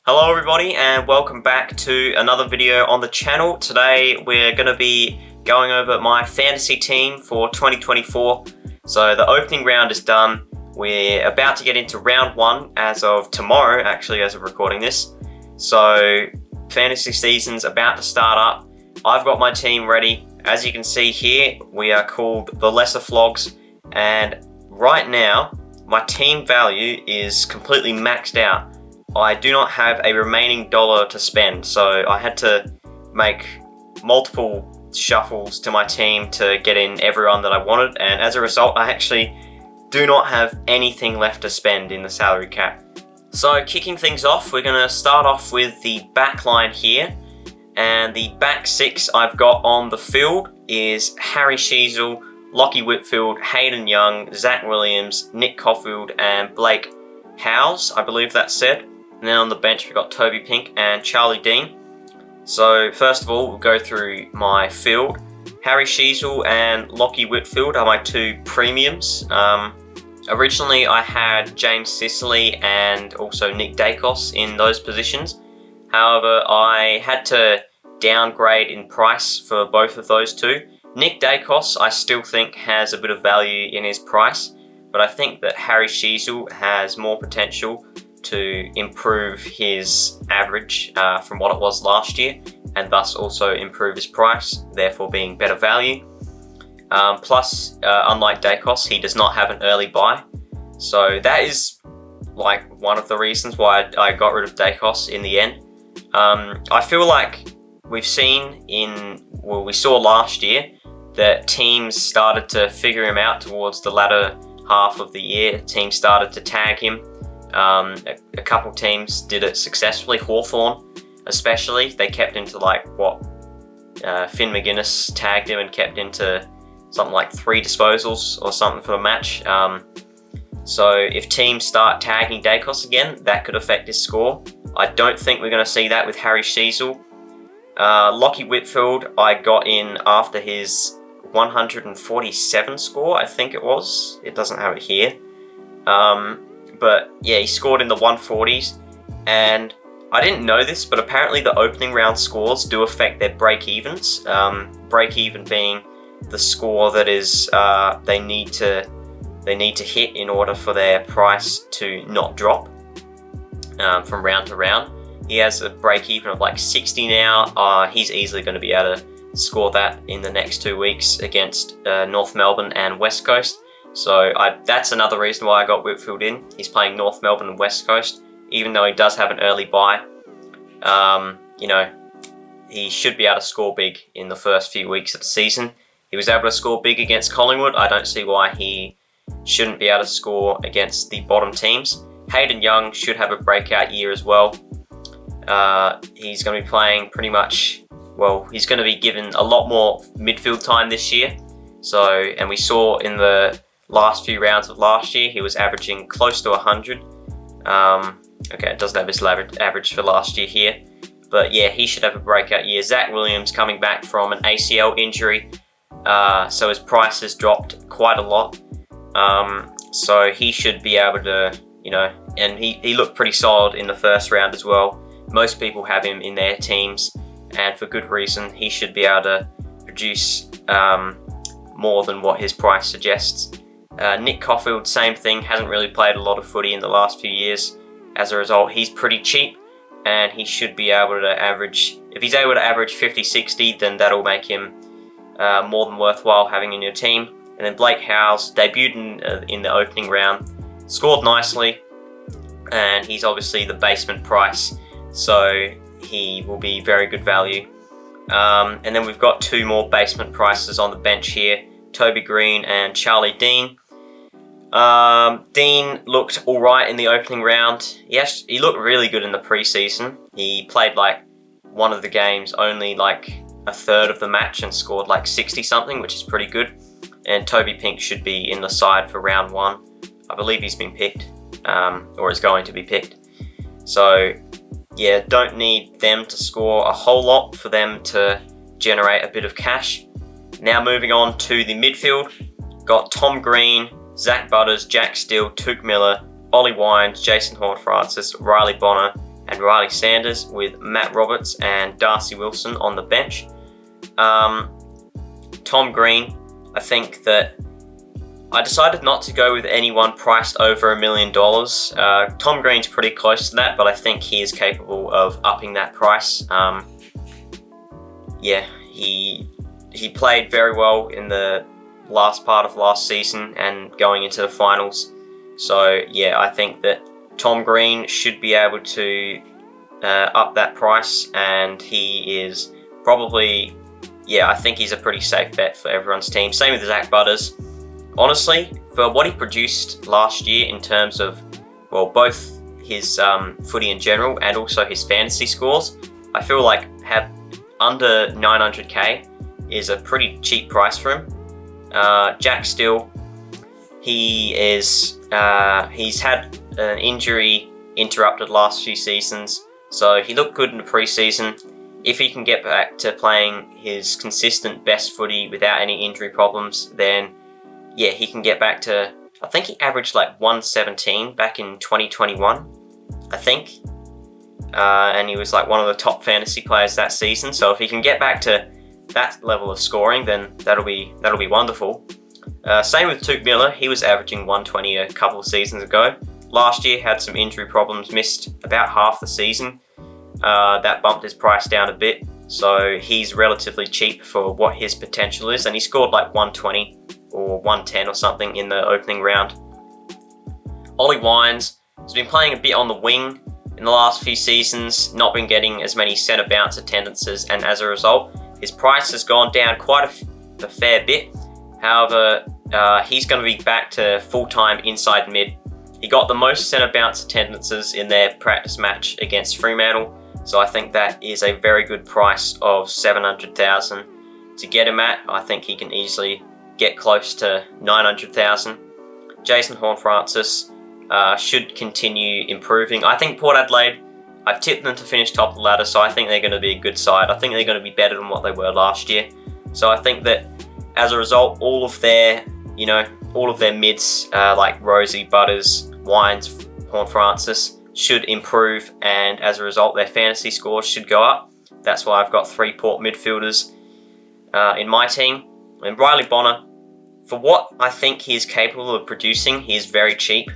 Hello everybody and welcome back to another video on the channel. Today we're going to be going over my fantasy team for 2024. So the opening round is done. We're about to get into round one as of tomorrow, actually, as of recording this. So fantasy season's about to start up. I've got my team ready. As you can see here, we are called the Lesser Flogs, and right now my team value is completely maxed out. I do not have a remaining dollar to spend, so I had to make multiple shuffles to my team to get in everyone that I wanted, and as a result I actually do not have anything left to spend in the salary cap. So kicking things off, we're going to start off with the back line here, and the back six I've got on the field is Harry Sheezel, Lockie Whitfield, Hayden Young, Zach Williams, Nick Caulfield and Blake Howes, I believe that's said. And then on the bench we've got Toby Pink and Charlie Dean. So first of all, we'll go through my field. Harry Sheezel and Lockie Whitfield are my two premiums. Originally I had James Sicily and also Nick Dacos in those positions. However, I had to downgrade in price for both of those two. Nick Dacos I still think has a bit of value in his price, but I think that Harry Sheezel has more potential to improve his average from what it was last year, and thus also improve his price, therefore being better value. Plus, unlike Dacos, he does not have an early buy, so that is like one of the reasons why I got rid of Dacos in the end. I feel like we've seen we saw last year that teams started to figure him out towards the latter half of the year. Teams started to tag him. A couple teams did it successfully. Hawthorn especially, they kept him to Finn McGuinness tagged him and kept him to something like 3 disposals or something for the match. So if teams start tagging Dacos again, that could affect his score. I don't think we're going to see that with Harry Sheezel. Lockie Whitfield I got in after his 147 score, I think it was. It doesn't have it here. But yeah, he scored in the 140s, and I didn't know this, but apparently the opening round scores do affect their break-evens. Break-even being the score that is they need to hit in order for their price to not drop from round to round. He has a break-even of like 60 now. He's easily going to be able to score that in the next 2 weeks against North Melbourne and West Coast. So that's another reason why I got Whitfield in. He's playing North Melbourne and West Coast. Even though he does have an early bye, he should be able to score big in the first few weeks of the season. He was able to score big against Collingwood. I don't see why he shouldn't be able to score against the bottom teams. Hayden Young should have a breakout year as well. He's going to be playing pretty much, he's going to be given a lot more midfield time this year. And we saw in the last few rounds of last year, he was averaging close to 100. Okay, it doesn't have his average for last year here. But yeah, he should have a breakout year. Zach Williams coming back from an ACL injury. So his price has dropped quite a lot. So he should be able to, and he looked pretty solid in the first round as well. Most people have him in their teams, and for good reason. He should be able to produce more than what his price suggests. Nick Caulfield, same thing, hasn't really played a lot of footy in the last few years. As a result, he's pretty cheap, and he should be able to average, if he's able to average 50-60, then that'll make him more than worthwhile having in your team. And then Blake Howes debuted in the opening round, scored nicely, and he's obviously the basement price, so he will be very good value. And then we've got 2 more basement prices on the bench here, Toby Green and Charlie Dean. Dean looked alright in the opening round. He looked really good in the preseason. He played one of the games only a third of the match and scored 60 something, which is pretty good. And Toby Pink should be in the side for round 1. I believe he's been picked, or is going to be picked. So yeah, don't need them to score a whole lot for them to generate a bit of cash. Now moving on to the midfield, got Tom Green, Zach Butters, Jack Steele, Touk Miller, Ollie Wines, Jason Horne-Francis, Riley Bonner, and Riley Sanders, with Matt Roberts and Darcy Wilson on the bench. Tom Green, I think that I decided not to go with anyone priced over $1 million. Tom Green's pretty close to that, but I think he is capable of upping that price. Yeah, he played very well in the last part of last season and going into the finals. So yeah, I think that Tom Green should be able to up that price, and he is probably, yeah, I think he's a pretty safe bet for everyone's team. Same with Zach Butters. Honestly, for what he produced last year in terms of, well, both his footy in general and also his fantasy scores, I feel like have under 900k is a pretty cheap price for him. Jack Still, he's had an injury interrupted last few seasons, so he looked good in the preseason. If he can get back to playing his consistent best footy without any injury problems, then yeah, he can get back to, I think he averaged like 117 back in 2021, I think. And he was like one of the top fantasy players that season. So if he can get back to that level of scoring, then that'll be wonderful. Same with Tuke Miller. He was averaging 120 a couple of seasons ago. Last year had some injury problems, missed about half the season. That bumped his price down a bit. So he's relatively cheap for what his potential is. And he scored like 120 or 110 or something in the opening round. Ollie Wines has been playing a bit on the wing in the last few seasons, not been getting as many centre bounce attendances, and as a result, his price has gone down quite a fair bit. However, he's going to be back to full-time inside mid. He got the most centre bounce attendances in their practice match against Fremantle, so I think that is a very good price of $700,000 to get him at. I think he can easily get close to $900,000. Jason Horne-Francis should continue improving. I think Port Adelaide, I've tipped them to finish top of the ladder, so I think they're going to be a good side. I think they're going to be better than what they were last year. So I think that as a result, all of their mids, like Rosie, Butters, Wines, Horne-Francis, should improve, and as a result, their fantasy scores should go up. That's why I've got 3 Port midfielders in my team. And Riley Bonner, for what I think he is capable of producing, he is very cheap.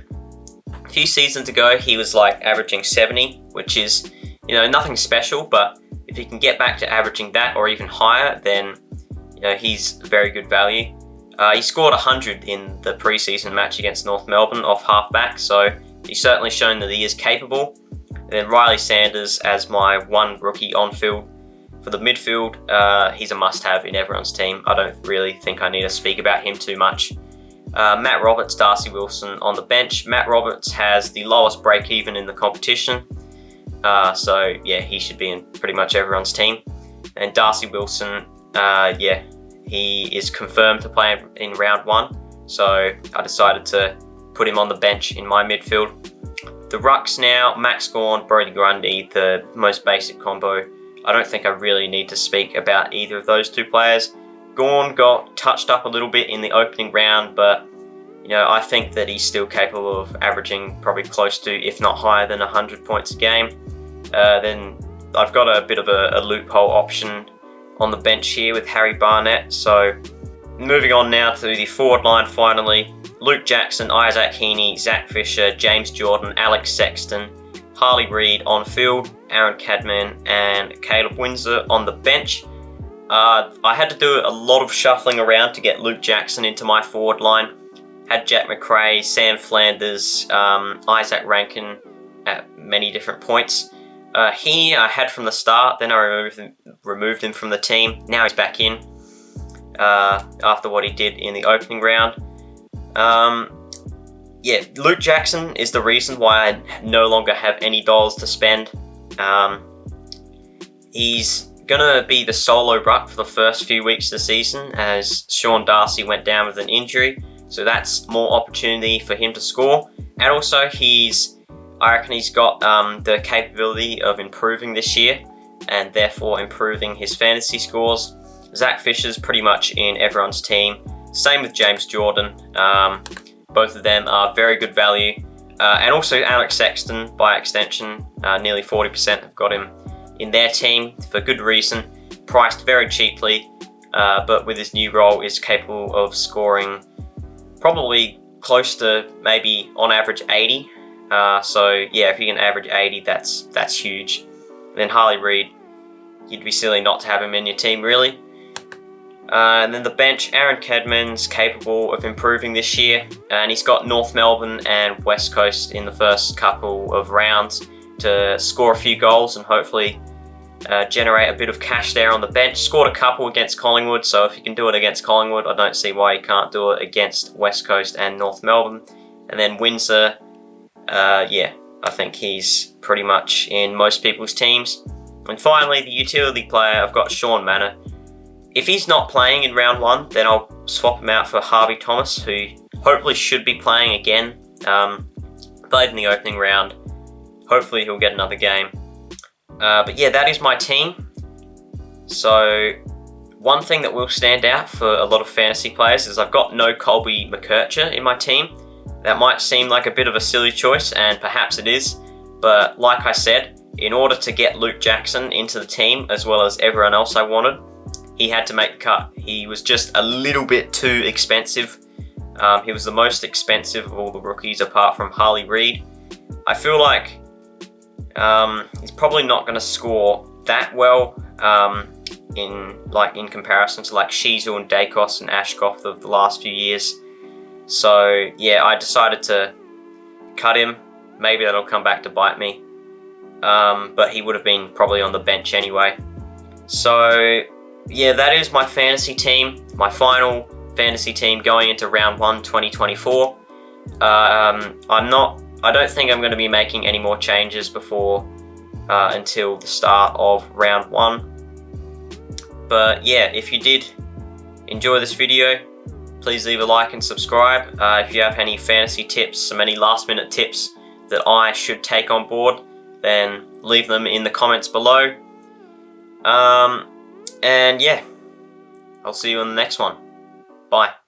A few seasons ago, he was like averaging 70, which is, nothing special, but if he can get back to averaging that or even higher, then, he's very good value. He scored 100 in the preseason match against North Melbourne off halfback, so he's certainly shown that he is capable. And then Riley Sanders as my one rookie on field. For the midfield, he's a must-have in everyone's team. I don't really think I need to speak about him too much. Matt Roberts, Darcy Wilson on the bench. Matt Roberts has the lowest break-even in the competition. So, yeah, he should be in pretty much everyone's team. And Darcy Wilson, he is confirmed to play in round 1. So I decided to put him on the bench in my midfield. The rucks now, Max Gawn, Brodie Grundy, the most basic combo. I don't think I really need to speak about either of those two players. Gawn got touched up a little bit in the opening round, but I think that he's still capable of averaging probably close to, if not higher than 100 points a game. Then I've got a bit of a loophole option on the bench here with Harry Barnett. So moving on now to the forward line finally. Luke Jackson, Isaac Heaney, Zach Fisher, James Jordan, Alex Sexton, Harley Reid on field, Aaron Cadman and Caleb Windsor on the bench. I had to do a lot of shuffling around to get Luke Jackson into my forward line. Had Jack McRae, Sam Flanders, Isaac Rankin at many different points. Heaney I had from the start, then I removed him from the team. Now he's back in after what he did in the opening round. Luke Jackson is the reason why I no longer have any dollars to spend. He's gonna be the solo ruck for the first few weeks of the season as Sean Darcy went down with an injury, so that's more opportunity for him to score. And also I reckon he's got the capability of improving this year and therefore improving his fantasy scores. Zach Fisher's pretty much in everyone's team. Same with James Jordan. Both of them are very good value. and also Alex Sexton by extension. Nearly 40% have got him in their team for good reason. Priced very cheaply, but with his new role is capable of scoring probably close to maybe on average 80. So yeah, if you can average 80, that's huge. And then Harley Reid, you'd be silly not to have him in your team, really. And then the bench, Aaron Kedman's capable of improving this year, and he's got North Melbourne and West Coast in the first couple of rounds to score a few goals and hopefully generate a bit of cash there on the bench. Scored a couple against Collingwood, so if you can do it against Collingwood, I don't see why you can't do it against West Coast and North Melbourne. And then Windsor, yeah, I think he's pretty much in most people's teams. And finally, the utility player, I've got Sean Manor. If he's not playing in round 1, then I'll swap him out for Harvey Thomas, who hopefully should be playing again. Played in the opening round. Hopefully he'll get another game. But yeah, that is my team. So one thing that will stand out for a lot of fantasy players is I've got no Colby McKercher in my team. That might seem like a bit of a silly choice, and perhaps it is. But like I said, in order to get Luke Jackson into the team, as well as everyone else I wanted, he had to make the cut. He was just a little bit too expensive. He was the most expensive of all the rookies apart from Harley Reid. I feel like he's probably not going to score that well in comparison to like Shizu and Dacos and Ashcroft of the last few years. So yeah, I decided to cut him. Maybe that'll come back to bite me. But he would have been probably on the bench anyway. So yeah, that is my fantasy team, my final fantasy team going into round 1 2024. I don't think I'm going to be making any more changes before until the start of round 1. But yeah, if you did enjoy this video, please leave a like and subscribe. If you have any fantasy tips, some any last minute tips that I should take on board, then leave them in the comments below. And yeah, I'll see you in the next one. Bye.